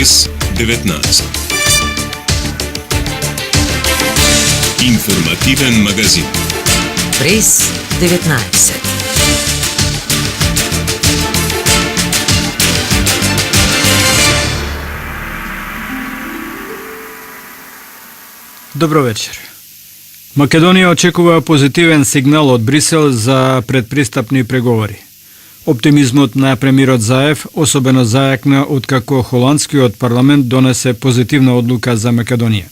Прес 19. Информативен магазин. Прес 19. Добро вечер. Македонија очекува позитивен сигнал од Брисел за предпристапни преговори. Оптимизмот на премиерот Заев особено зајакна откако холандскиот парламент донесе позитивна одлука за Македонија.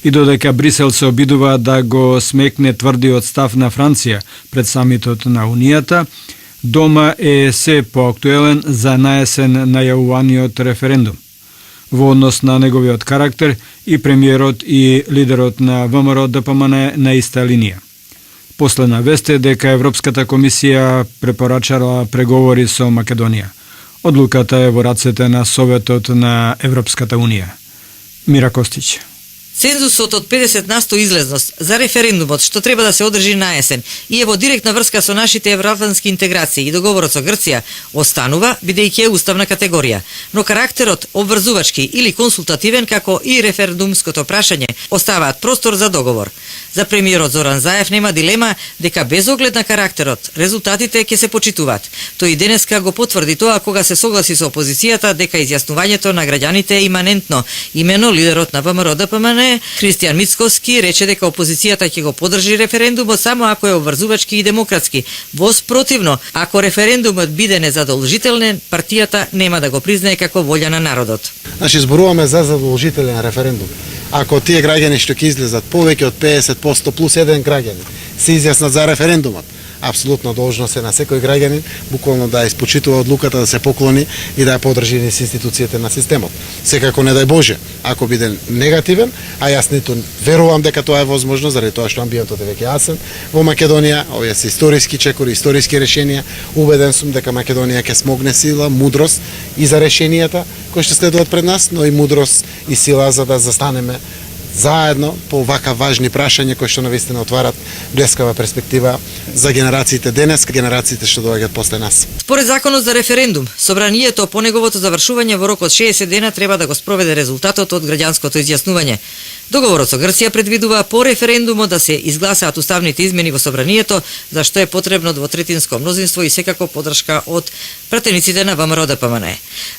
И додека Брисел се обидува да го смекне тврдиот став на Франција пред самитот на Унијата, дома е се поактуелен за наесен најавуваниот референдум. Во однос на неговиот карактер и премиерот и лидерот на ВМРО ДПМН на иста линија. Последна вест е дека Европската комисија препорачала преговори со Македонија. Одлуката е во рацете на Советот на Европската Унија. Мира Костич. Цензусот од 50% излезност за референдумот што треба да се одржи на есен и е во директна врска со нашите евроатлантски интеграции и договорот со Грција останува бидејќи е уставна категорија, но карактерот обврзувачки или консултативен како и референдумското прашање оставаат простор за договор. За премиерот Зоран Заев нема дилема дека без оглед на карактерот резултатите ќе се почитуваат. Тој и денеска го потврди тоа кога се согласи со опозицијата дека изјаснувањето на граѓаните е иманентно. Имено лидерот на ВМРО ДПМН Христијан Мицкоски рече дека опозицијата ќе го поддржи референдумот само ако е обврзувачки и демократски. Во спротивно, ако референдумот биде незадолжителен, партијата нема да го признае како волја на народот. Значи зборуваме за задолжителен референдум. Ако тие граѓани што ќе излезат повеќе од 50% плюс еден граѓанин се изјаснат за референдумот, апсолутно должност е на секој граѓанин буквално да испочитува одлуката да се поклони и да ја поддржи низ институциите на системот. Секако не дај Боже, ако биде негативен, а јас ниту верувам дека тоа е возможно заради тоа што амбиентот е веќе јасен во Македонија, овие се историски чекори, историски решенија. Убеден сум дека Македонија ќе смогне сила, мудрост и за решенијата кои што следуваат пред нас, но и мудрост и сила за да застанеме заедно по вака важни прашања кои што навистина отварат блескава перспектива за генерациите денес, генерациите што доаѓаат после нас. Според законот за референдум, собранието по неговото завршување во рок од 60 дена треба да го спроведе резултатот од граѓанското изјаснување. Договорот со Грција предвидува по референдумот да се изгласаат уставните измени во собранието, за што е потребно двотретинско мнозинство и секако поддршка од пратениците на ВМРО ДПМН.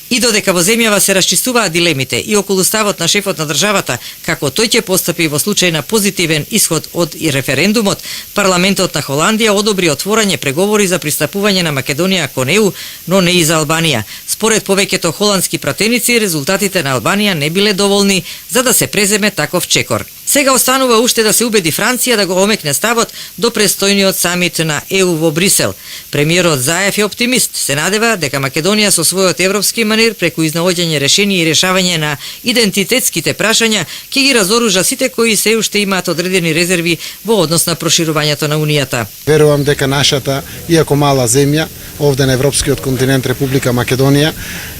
И додека во земјава се расчистуваат дилемите и околу ставот на шефот на државата, како тој ќе постапи во случај на позитивен исход од референдумот, парламентот на Холандија одобри отворање преговори за пристапување на Македонија кон ЕУ, но не и за Албанија. Според повеќето холандски пратеници, резултатите на Албанија не биле доволни за да се преземе таков чекор. Сега останува уште да се убеди Франција да го омекне ставот до престојниот самит на ЕУ во Брисел. Премиерот Заев е оптимист, се надева дека Македонија со својот европски манир преку изнаоѓање решение и решавање на идентитетските прашања ќе ги разоружа сите кои се уште имаат одредени резерви во однос на проширувањето на Унијата. Верувам дека нашата, иако мала земја, овде на европскиот континент Република Македонија,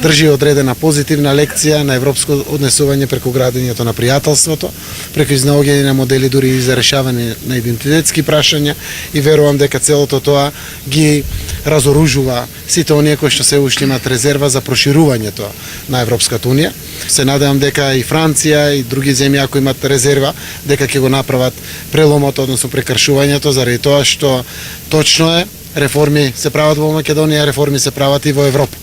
држи одредена позитивна лекција на европско однесување преку градењето на пријателството, преку изнаоѓање на модели дури и за решавање на идентитетски прашања и верувам дека целото тоа ги разоружува сите оние кои што се уште имаат резерва за проширувањето на Европската Унија. Се надевам дека и Франција и други земји ако имаат резерва дека ќе го направат преломот, односно прекршувањето, заради тоа што точно е реформи се прават во Македонија, реформи се прават и во Европа.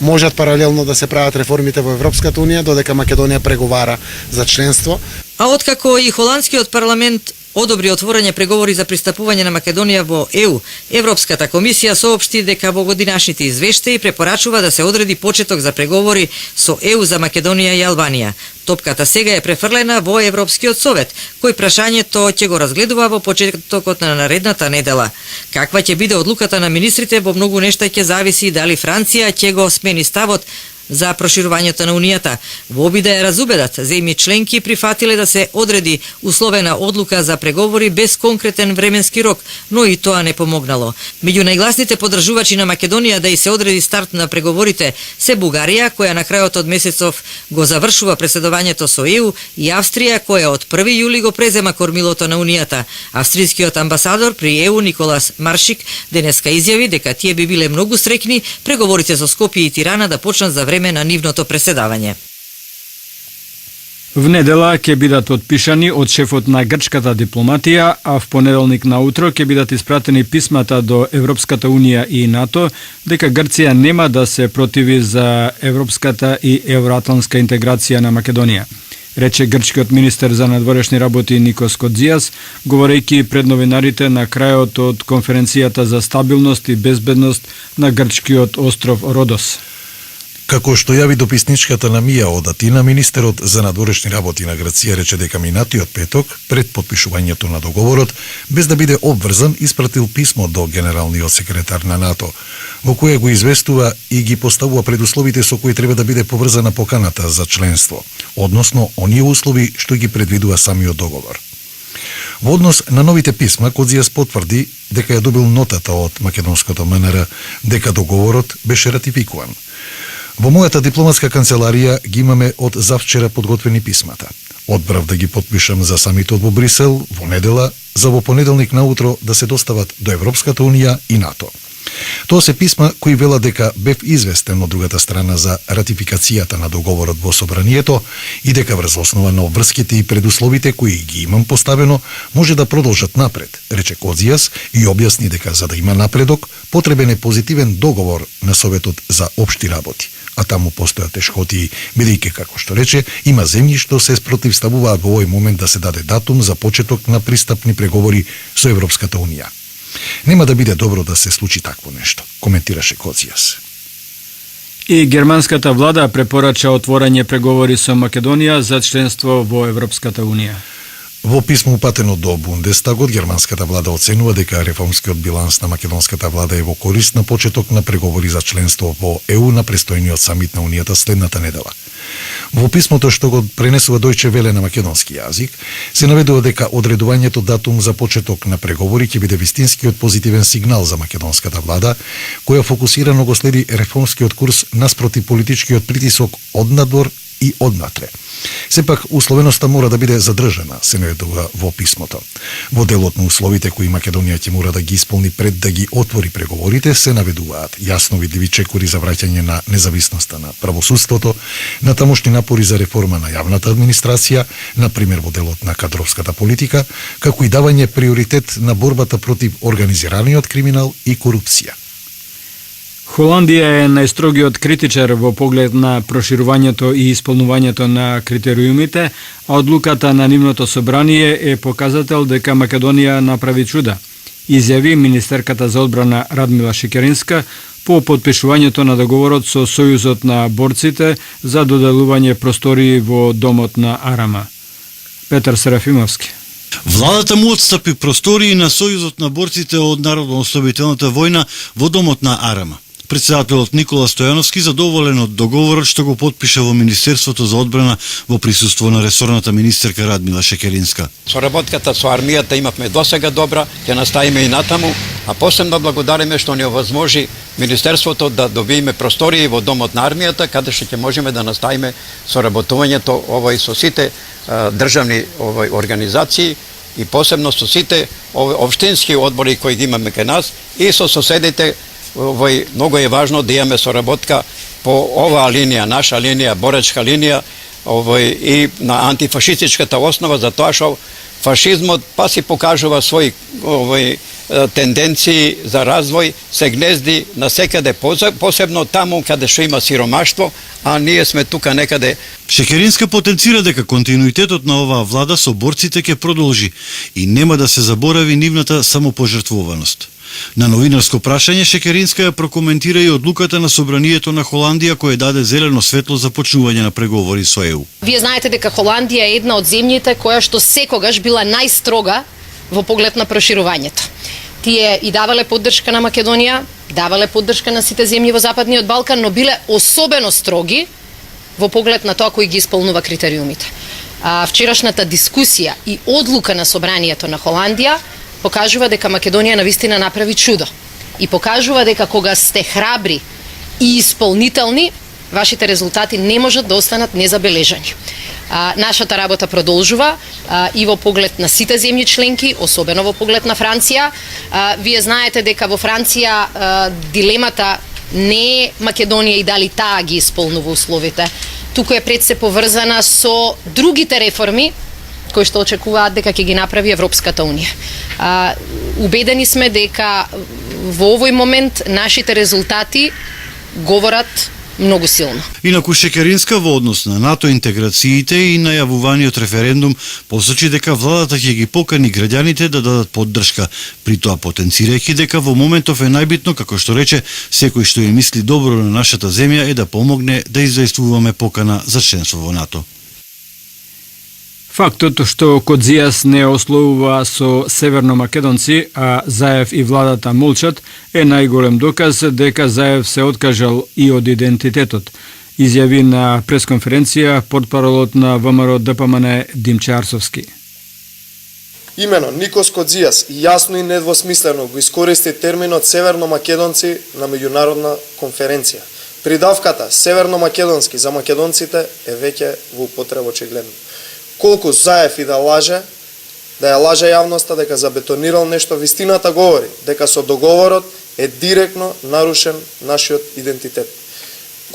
Можат паралелно да се прават реформите во Европската Унија, додека Македонија преговара за членство. А откако и холандскиот парламент одобри отворање преговори за пристапување на Македонија во ЕУ, Европската комисија соопшти дека во годинашните извештаи препорачува да се одреди почеток за преговори со ЕУ за Македонија и Албанија. Топката сега е префрлена во Европскиот совет, кој прашањето ќе го разгледува во почетокот на наредната недела. Каква ќе биде одлуката на министрите во многу нешта ќе зависи дали Франција ќе го смени ставот за проширувањето на Унијата. Во обид да ја разубедат, земји членки прифатиле да се одреди условена одлука за преговори без конкретен временски рок, но и тоа не помогнало. Меѓу најгласните поддржувачи на Македонија да и се одреди старт на преговорите се Бугарија, која на крајот од месецов го завршува преседувањето со ЕУ, и Австрија, која од 1 јули го презема кормилото на Унијата. Австрискиот амбасадор при ЕУ Николас Маршик денеска изјави дека тие би биле многу среќни преговорите со Скопје и Тирана да почнат за време време на нивното преседавање. В недела ќе бидат подпишани од шефот на грчката дипломатија, а в понеделник наутро ќе бидат испратени писмата до Европската Унија и НАТО дека Грција нема да се противи за европската и евроатлантска интеграција на Македонија, рече грчкиот министер за надворешни работи Никос Кодзијас, говорејќи пред новинарите на крајот од конференцијата за стабилност и безбедност на грчкиот остров Родос. Како што јави дописничката на Мија од Атина, министерот за надворешни работи на Грција рече дека минатиот петок, пред подпишувањето на договорот, без да биде обврзан, испратил писмо до генералниот секретар на НАТО, во кое го известува и ги поставува предусловите со кои треба да биде поврзана поканата за членство, односно оние услови што ги предвидува самиот договор. Во однос на новите писма, Кодзијас потврди дека ја добил нотата од македонското МНР дека договорот беше ратификуван. Во мојата дипломатска канцеларија ги имаме од завчера подготвени писмата. Одбрав да ги подпишам за самитот во Брисел во недела, за во понеделник наутро да се достават до Европската Унија и НАТО. Тоа се писма кои велат дека бев известен од другата страна за ратификацијата на договорот во собранието и дека врз основа на обврските и предусловите кои ги имам поставено може да продолжат напред, рече Кодзијас и објасни дека за да има напредок потребен е позитивен договор на Советот за општи работи, а таму постојат тешкоти, бидејќи, како што рече, има земји што се спротивставуваат во овој момент да се даде датум за почеток на пристапни преговори со Европската Унија. Нема да биде добро да се случи такво нешто, коментираше Кодзијас. И германската влада препорача отворање преговори со Македонија за членство во Европската Унија. Во писмо упатено до Бундестагот, германската влада оценува дека реформскиот биланс на македонската влада е во корист на почеток на преговори за членство во ЕУ на престојниот самит на Унијата следната недела. Во писмото што го пренесува Дојче Веле на македонски јазик, се наведува дека одредувањето датум за почеток на преговори ќе биде вистинскиот позитивен сигнал за македонската влада, која фокусирано го следи реформскиот курс наспроти политичкиот притисок од надвор и однатре. Сепак, условеноста мора да биде задржана, се наведува во писмото. Во делот на условите кои Македонија ќе мора да ги исполни пред да ги отвори преговорите, се наведуваат јасно видливи чекори за враќање на независноста на правосудството, на тамошни напори за реформа на јавната администрација, например во делот на кадровската политика, како и давање приоритет на борбата против организираниот криминал и корупција. Холандија е најстрогиот критичар во поглед на проширувањето и исполнувањето на критериумите, а одлуката на нивното собрание е показател дека Македонија направи чуда, изјави министерката за одбрана Радмила Шекеринска по подпишувањето на договорот со Сојузот на борците за доделување простории во домот на Арама. Петар Серафимовски. Владата му отстапи простории на Сојузот на борците од Народно-ослободителната војна во домот на Арама. Председателот Никола Стојановски задоволен од договорот што го подпиша во Министерството за одбрана во присуство на ресорната министерка Радмила Шекеринска. Соработката со армијата имавме досега добра, ќе наставиме и натаму, а посебно благодариме што ни овозможи Министерството да добиеме простории во домот на армијата, каде што ќе можеме да наставиме соработувањето со сите државни организации и посебно со сите општински одбори кои ги имаме кај нас и со соседите. Многу е важно да имаме соработка по оваа линија, наша линија, боречка линија и на антифашистичката основа, за тоа што фашизмот па си покажува своји тенденции за развој, се гнезди насекаде, посебно таму каде што има сиромаштво, а ние сме тука некаде. Шекеринска потенцира дека континуитетот на оваа влада со борците ќе продолжи и нема да се заборави нивната самопожртвуваност. На новинарско прашање Шекеринска ја прокоментира и одлуката на собранието на Холандија кој даде зелено светло за почнување на преговори со ЕУ. Вие знаете дека Холандија е една од земјите која што секогаш била најстрога во поглед на проширувањето. Тие и давале поддршка на Македонија, давале поддршка на сите земји во Западниот Балкан, но биле особено строги во поглед на тоа кој ги исполнува критериумите. Вчерашната дискусија и одлука на собранието на Холандија покажува дека Македонија навистина направи чудо и покажува дека кога сте храбри и исполнителни, вашите резултати не можат да останат незабележани. Нашата работа продолжува и во поглед на сите земји членки, особено во поглед на Франција. Вие знаете дека во Франција дилемата не Македонија и дали таа ги исполнува условите. Туку е пред се поврзана со другите реформи кои што очекуваат дека ќе ги направи Европската Унија. Убедени сме дека во овој момент нашите резултати говорат многу силно. Инаку Шекеринска во однос на НАТО интеграциите и најавуваниот референдум посочи дека владата ќе ги покани граѓаните да дадат поддршка, при тоа потенцирајќи дека во моментов е најбитно, како што рече, секој што ја мисли добро на нашата земја е да помогне да издействуваме покана за членство во НАТО. Фактот што Кодзијас не ословува со северномакедонци, а Заев и владата молчат, е најголем доказ дека Заев се откажал и од идентитетот, изјави на пресконференција портпаролот на ВМРО ДПМН Димче Арсовски. Имено Никос Кодзијас јасно и недвосмислено го искористи терминот северномакедонци на меѓународна конференција. Придавката северномакедонски за македонците е веќе во употреба очигледно. Колку Заев и да ја лаже јавноста дека забетонирал нешто, вистината говори дека со договорот е директно нарушен нашиот идентитет.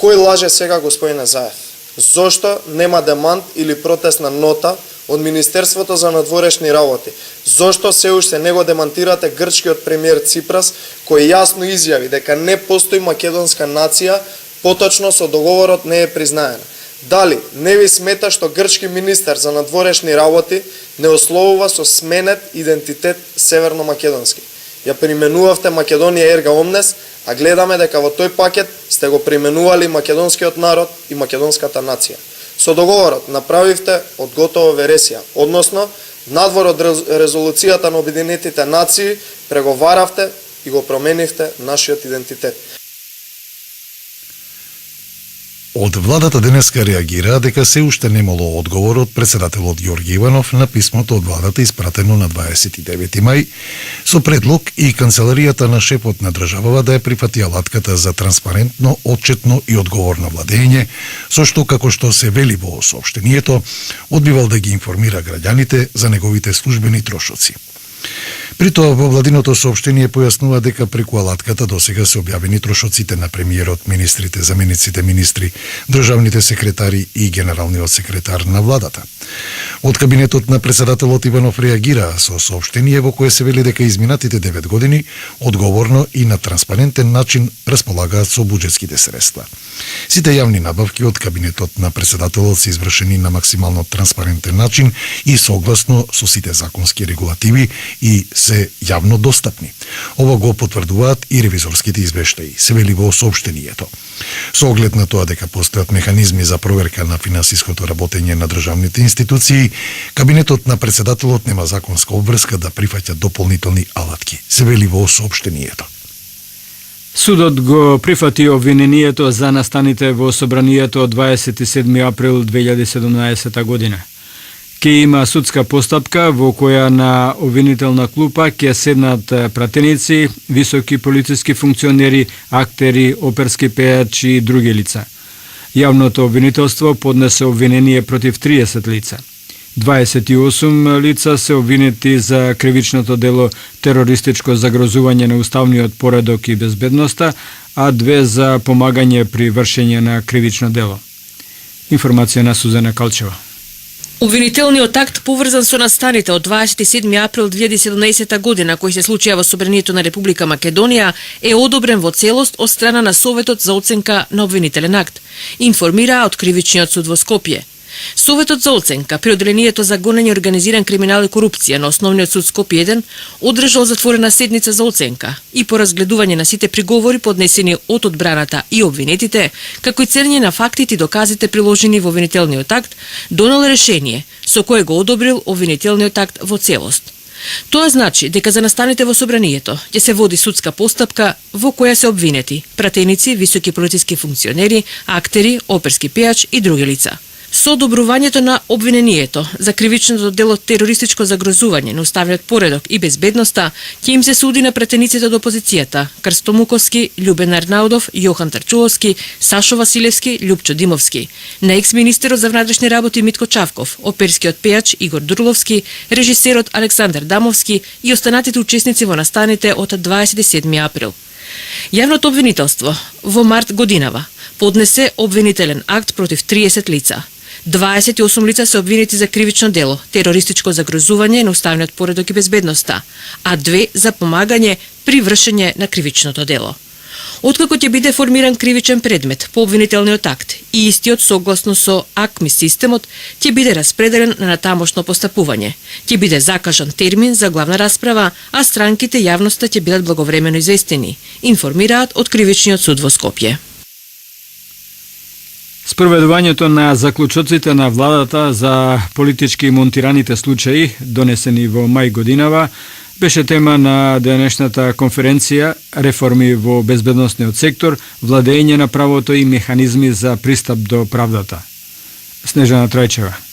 Кој лаже сега господине Заев? Зошто нема демант или протестна нота од Министерството за надворешни работи? Зошто се уште не го демантирате грчкиот премиер Ципрас, кој јасно изјави дека не постои македонска нација, поточно со договорот не е признаена? Дали не ви смета што грчки министер за надворешни работи не ословува со сменет идентитет северномакедонски? Ја применувавте Македонија ерга омнес, а гледаме дека во тој пакет сте го применували македонскиот народ и македонската нација. Со договорот направивте од готова вересија, односно надвор од резолуцијата на Обединетите нации преговаравте и го променивте нашиот идентитет. Од владата денеска реагира дека се уште немало одговор од председателот Ѓорги Иванов на писмото од владата испратено на 29 мај со предлог и канцеларијата на шефот на државава да ја прифати алатката за транспарентно, отчетно и одговорно владење, со што, како што се вели во соопштението, одбивал да ги информира граѓаните за неговите службени трошоци. При тоа во владиното соопштение појаснува дека преку алатката досега се објавени трошоците на премиерот, министрите, замениците министри, државните секретари и генералниот секретар на владата. Од кабинетот на председателот Иванов реагира со соопштение во кое се вели дека изминатите 9 години одговорно и на транспарентен начин располагаат со буџетските средства. Сите јавни набавки од кабинетот на председателот се извршени на максимално транспарентен начин и согласно со сите законски регулативи и се јавно достапни. Ова го потврдуваат и ревизорските извештаи, се вели во соопштението. Со оглед на тоа дека постојат механизми за проверка на финансиското работење на државните институции, кабинетот на председателот нема законска обврска да прифаќа дополнителни алатки, се вели во соопштението. Судот го прифати обвинението за настаните во собранието од 27 април 2017 година. Ке има судска постапка во која на обвинителна клупа ќе седнат пратеници, високи полициски функционери, актери, оперски пејачи и други лица. Јавното обвинителство поднесе обвинение против 30 лица. 28 лица се обвинети за кривичното дело терористичко загрозување на уставниот поредок и безбедноста, а 2 за помагање при вршење на кривично дело. Информација на Сузана Калчева. Обвинителниот акт поврзан со настаните од 27 април 2017 година кои се случија во Собранието на Република Македонија е одобрен во целост од страна на Советот за оценка на обвинителен акт, информираа од Кривичниот суд во Скопје. Советот за оценка при Одделението за гонење организиран криминал и корупција на Основниот суд Скопје 1 одржал затворена седница за оценка и по разгледување на сите приговори поднесени од одбраната и обвинетите, како и ценење на фактите и доказите приложени во обвинителниот акт, донел решение со кое го одобрил обвинителниот акт во целост. Тоа значи дека за настаните во собранието ќе се води судска постапка во која се обвинети пратеници, високи полициски функционери, актери, оперски пејач и други лица. Со одобрувањето на обвинението за кривичното дело терористичко загрозување на уставниот поредок и безбедноста, ќе им се суди на пратениците од опозицијата Крсто Муковски, Љубен Арнаудов, Јохан Тарчуловски, Сашо Василевски, Љупчо Димовски, на екс-министерот за внатрешни работи Митко Чавков, оперскиот пејач Игор Дурловски, режисерот Александар Дамовски и останатите учесници во настаните од 27 април. Јавното обвинителство во март годинава поднесе обвинителен акт против 30 лица. 28 лица се обвинети за кривично дело, терористичко загрозување на уставниот поредок и безбедноста, а 2 за помагање при вршење на кривичното дело. Откако ќе биде формиран кривичен предмет по обвинителниот акт и истиот согласно со АКМИ системот ќе биде распределен на натамошно постапување. Ќе биде закажан термин за главна расправа, а странките и јавноста ќе бидат благовремено известени, информираат од Кривичниот суд во Скопје. Спроведувањето на заклучоците на владата за политички монтираните случаи, донесени во мај годинава, беше тема на денешната конференција реформи во безбедносниот сектор, владење на правото и механизми за пристап до правдата. Снежана Трајчева.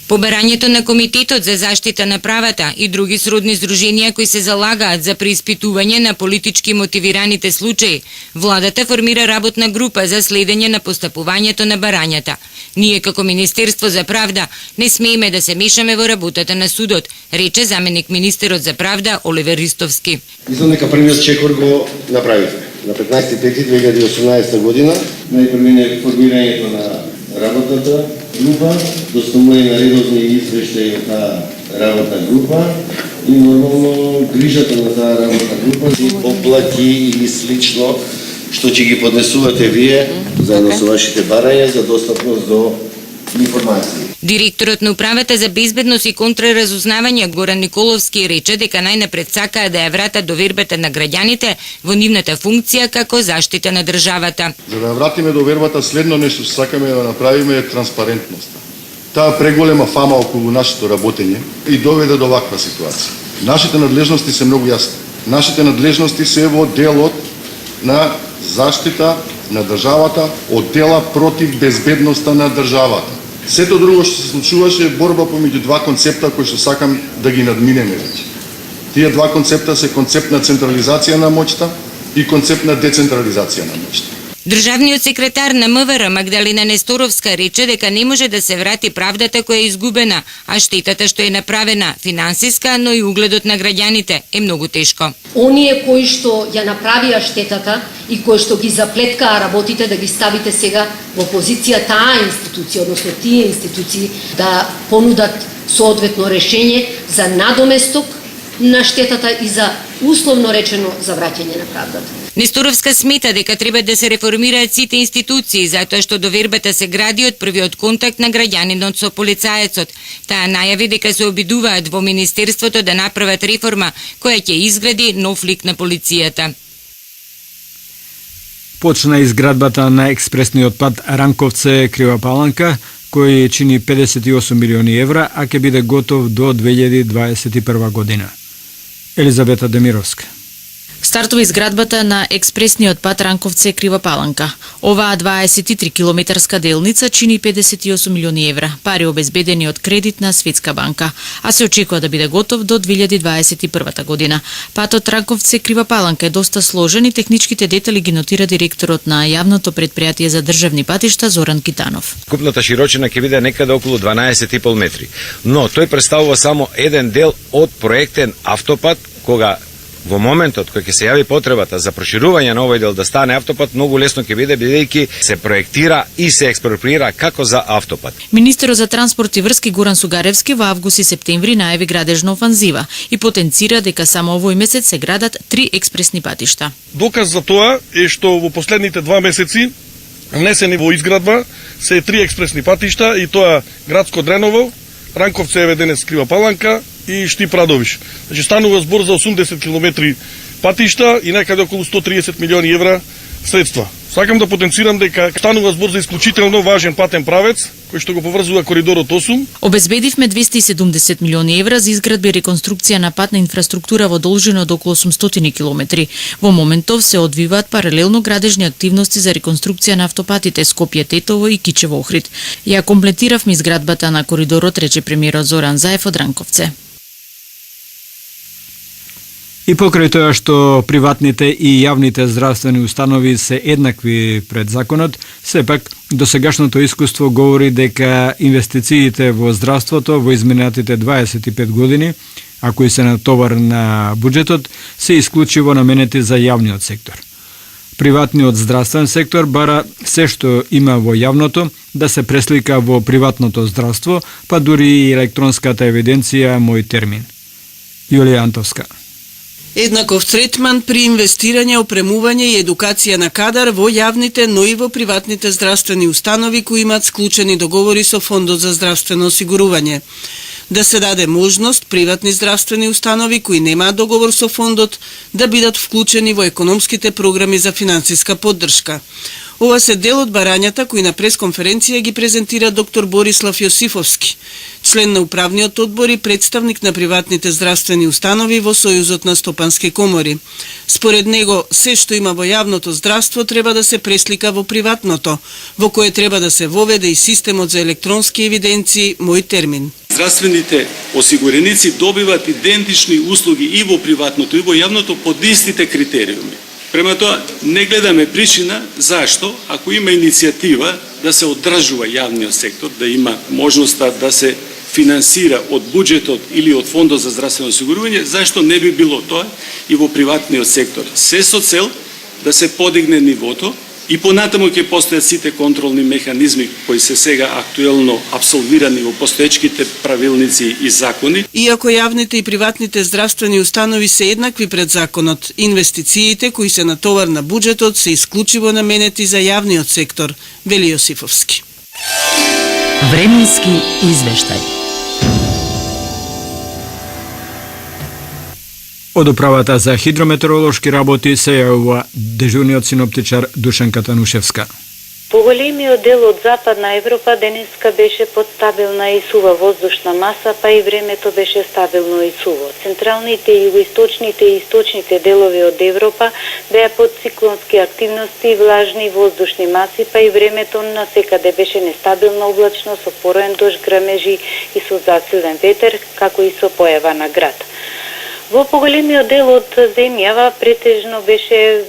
Побарањето на Комитетот за заштита на правата и други сродни здруженија кои се залагаат за преиспитување на политички мотивираните случаи, владата формира работна група за следење на постапувањето на барањата. Ние како Министерство за правда не смееме да се мешаме во работата на судот, рече заменик министерот за правда Оливер Ристовски. Мислам дека првиот чекор го направивме. На 15.5.2018 година најпрвиот формирањето на работната група, доставување на редовни извештаи од таа работна група и нормално грижата на таа работна група и оплати или слично што ќе ги поднесувате вие заедно со вашите барања за достапност до информации. Директорот на управата за безбедност и контраразузнавање Горан Николовски рече дека најнапред сакаа да ја вратат довербата на граѓаните во нивната функција како заштита на државата. За да ја вратиме довербата, следно нешто што сакаме да направиме е транспарентноста. Таа преголема фама околу нашето работење и доведе до ваква ситуација. Нашите надлежности се многу јасни. Нашите надлежности се во делот на заштита на државата, од дела против безбедноста на државата. Сето друго што се случуваше е борба помеѓу два концепта кои што сакам да ги надминеме веќе. Тие два концепта се концепт на централизација на моќта и концепт на децентрализација на моќта. Државниот секретар на МВР Магдалина Несторовска рече дека не може да се врати правдата која е изгубена, а штетата што е направена финансиска, но и угледот на граѓаните е многу тешко. Оние кои што ја направија штетата и кои што ги заплеткаа работите да ги ставите сега во позиција таа институција, односно тие институции да понудат соодветно решење за надоместок на штетата и за условно речено за враќање на правдата. Несторовска смета дека треба да се реформираат сите институции, затоа што довербата се гради од првиот контакт на граѓанинот со полицаецот. Таа најави дека се обидуваат во Министерството да направат реформа која ќе изгради нов лик на полицијата. Почна изградбата на експресниот пат Ранковце Крива Паланка, кој чини 58 милиони евра, а ќе биде готов до 2021 година. Елизабета Демировска. Стартува изградбата на експресниот пат Ранковце Крива Паланка. Оваа 23 километарска делница чини 58 милиони евра, пари обезбедени од кредит на Светска банка, а се очекува да биде готов до 2021 година. Патот Ранковце Крива Паланка е доста сложен и техничките детали ги нотира директорот на јавното предпријатие за државни патишта Зоран Китанов. Купната широчина ќе биде некаде околу 12,5 метри, но тој представува само еден дел од проектен автопат, кога во моментот кој ќе се јави потребата за проширување на овој дел да стане автопат, многу лесно ќе биде бидејќи се проектира и се експроприира како за автопат. Министерот за транспорт и врски Горан Сугаревски во август и септември најави градежна офанзива и потенцира дека само овој месец се градат 3 експресни патишта. Доказ за тоа е што во последните 2 месеци внесени во изградба се 3 експресни патишта и тоа Градско Дреново, Ранковце Еведенец Крива Паланка и Штип Радовиш. Значи станува збор за 80 километри патишта и некаде околу 130 милиони евра средства. Сакам да потенцирам дека станува збор за исклучително важен патен правец кој што го поврзува коридорот 8. Обезбедивме 270 милиони евра за изградба и реконструкција на патна инфраструктура во должина од околу 800 километри. Во моментов се одвиваат паралелно градежни активности за реконструкција на автопатите Скопје Тетово и Кичево Охрид. Ја комплетиравме изградбата на коридорот, рече премиерот Зоран Заев од Ранковце. И покрај тоа што приватните и јавните здравствени установи се еднакви пред законот, сепак досегашното искуство говори дека инвестициите во здравството во изминатите 25 години, а кои се на товар на буџетот, се исклучиво наменети за јавниот сектор. Приватниот здравствен сектор бара се што има во јавното да се преслика во приватното здравство, па дури и електронската евиденција Мој термин. Јулија Антовска. Еднаков третман при инвестирање, опремување и едукација на кадар во јавните, но и во приватните здравствени установи кои имаат склучени договори со Фондот за здравствено осигурување. Да се даде можност приватни здравствени установи кои немаат договор со фондот да бидат вклучени во економските програми за финансиска поддршка. Ова се дел од барањата кои на пресконференција ги презентира доктор Борислав Јосифовски, член на управниот одбор и представник на приватните здравствени установи во Сојузот на стопански комори. Според него, се што има во јавното здравство треба да се преслика во приватното, во кое треба да се воведе и системот за електронски евиденции Мој термин. Здравствените осигуреници добиваат идентични услуги и во приватното и во јавното под истите критериуми. Према тоа, не гледаме причина зашто, ако има иницијатива да се одржува јавниот сектор, да има можноста да се финансира од буџетот или од Фондот за здравствено осигурување, зашто не би било тоа и во приватниот сектор. Се со цел да се подигне нивото и понатаму ќе постојат сите контролни механизми кои се сега актуелно апсолвирани во постоечките правилници и закони. Иако јавните и приватните здравствени установи се еднакви пред законот, инвестициите кои се на товар на буџетот се исклучиво наменети за јавниот сектор, вели Јосифовски. Временски извештај. Од управата за хидрометеоролошки работи се јавува дежурниот синоптичар Душанка Танушевска. Поголемиот дел од Западна Европа денеска беше под стабилна и сува воздушна маса, па и времето беше стабилно и суво. Централните, југоисточните и источните делови од Европа беа под циклонски активности, влажни воздушни маси, па и времето насекаде беше нестабилно облачно со пороен дожд, грмежи и со засилен ветер, како и со појава на град. Во поголемиот дел од земјава претежно беше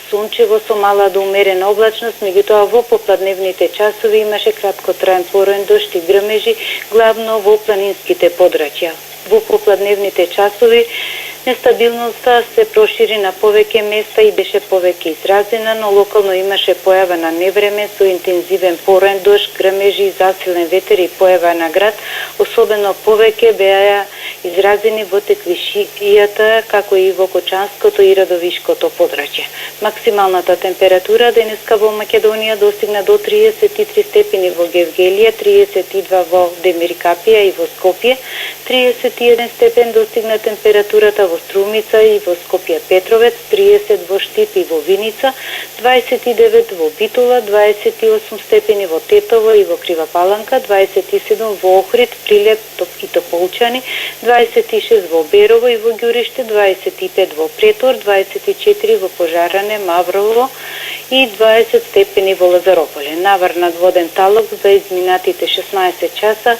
сончево со мала до умерена облачност, меѓутоа во попладневните часови имаше краткотраен пороен дожд и грмежи, главно во планинските подрачја. Во попладневните часови нестабилноста се прошири на повеќе места и беше повеќе изразена, но локално имаше појава на невреме со интензивен пороен дожд, грмежи и засилен ветер и појава на град, особено повеќе беа изразени во Теквишијата, како и во Кочанското и Радовишкото подрачје. Максималната температура денеска во Македонија достигна до 33 степени во Гевгелија, 32 во Демиркапија и во Скопје, 31 степен достигна температурата во Струмица и во Скопје Петровец, 30 во Штип и во Виница, 29 во Битола, 28 степени во Тетово и во Крива Паланка, 27 во Охрид, Прилеп и Тополчани, 26 во Берово и во Ѓуриште, 25 во Претор, 24 во Пожаране, Маврово и 20 степени во Лазарополе. Наврнат воден талок за изминатите 16 часа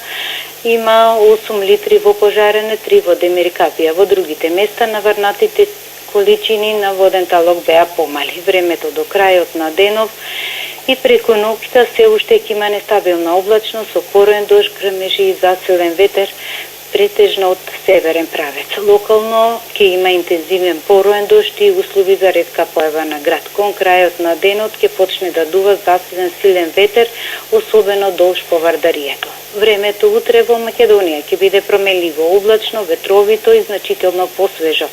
има 8 литри во Пожарене, 3 во Демиркапија. Во другите места наврнатите количини на воден талок беа помали. Времето до крајот на денов и преку ноќта се уште ќе има нестабилна облачност со пороен дожд, грмежи и засилен ветер, претежно од северен правец. Локално ќе има интензивен пороен дожд и услови за ретка појава на град. Кон крајот на денот ќе почне да дува засилен силен ветер, особено долж по Вардарието. Времето утре во Македонија ќе биде променливо, облачно, ветровито и значително посвежо,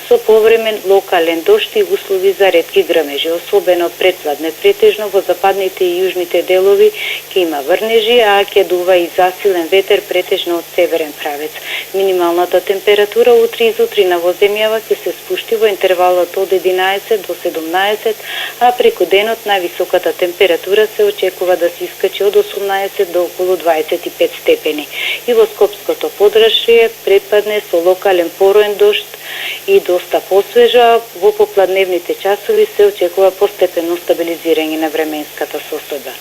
со повремен локален дожд и услови за ретки грмежи, особено предпладне. Претежно во западните и јужните делови ќе има врнежи, а ќе дува и засилен ветер претежно од северен правец. Минималната температура утре изутрина во земјава ќе се спушти во интервалот од 11 до 17, а преку денот највисоката температура се очекува да се искачи од 18 до околу 25 степени. И во Скопското подрачје препадне со локален пороен дожд и доста посвежа. Во попладневните часови се очекува постепено стабилизирање на временската состојба.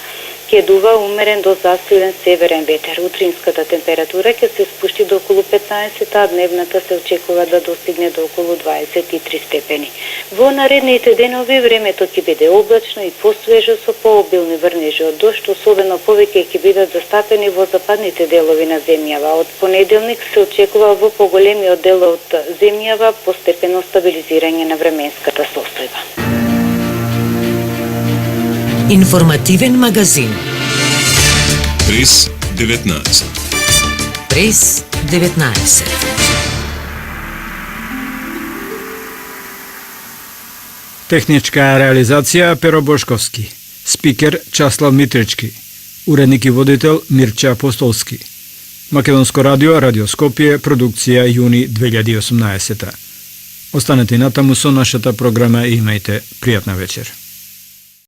Ќе дува умерен до засилен северен ветер. Утринската температура ќе се спушти до околу 15, а дневната се очекува да достигне до околу 23 степени. Во наредните денови времето ќе биде облачно и посвежо со пообилни врнежи од дожд, особено повеќе ќе бидат застапени во западните делови на земјава. Од понеделник се очекува во поголемиот дел од земјава постепено стабилизирање на временската состојба. Информативен магазин. Прес 19. Прес 19. Техничка реализација Перо Бошковски. Спикер Часлав Митрички. Уредник и водител Мирча Апостолски. Македонско радио, Радио Скопје, продукција јуни 2018. Останете натаму со нашата програма и имајте пријатна вечер.